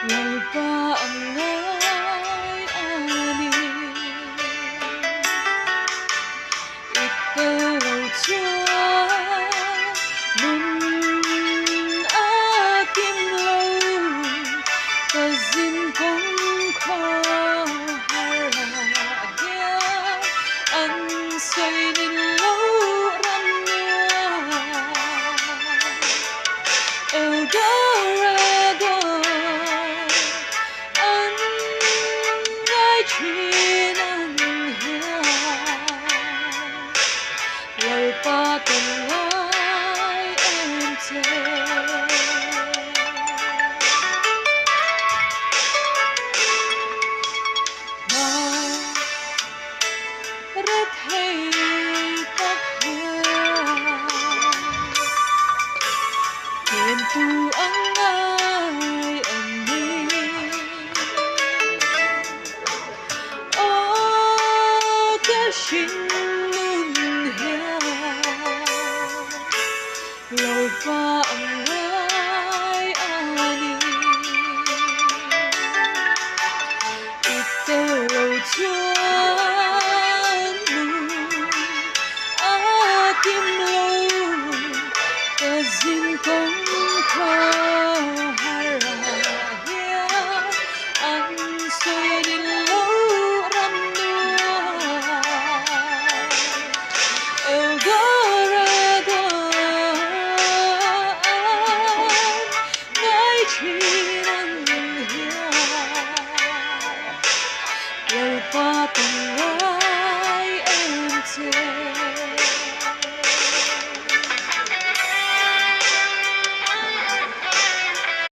lời ba ang ngay ani ikaw chúa nun akim lâu ta xin cũng khó hara anh say nên lâu răn Eldorado anh ngay chuyện anh hiểu lời ba từng nói em chờ rất hay tóc hiền tu ang ai anh đi ô cái xin nun hiền lời ba ang ai anh đi ikaw lâu chúa Kazin kong kaharahia Ang soy nilaw ramnua Eldorado Ngay chi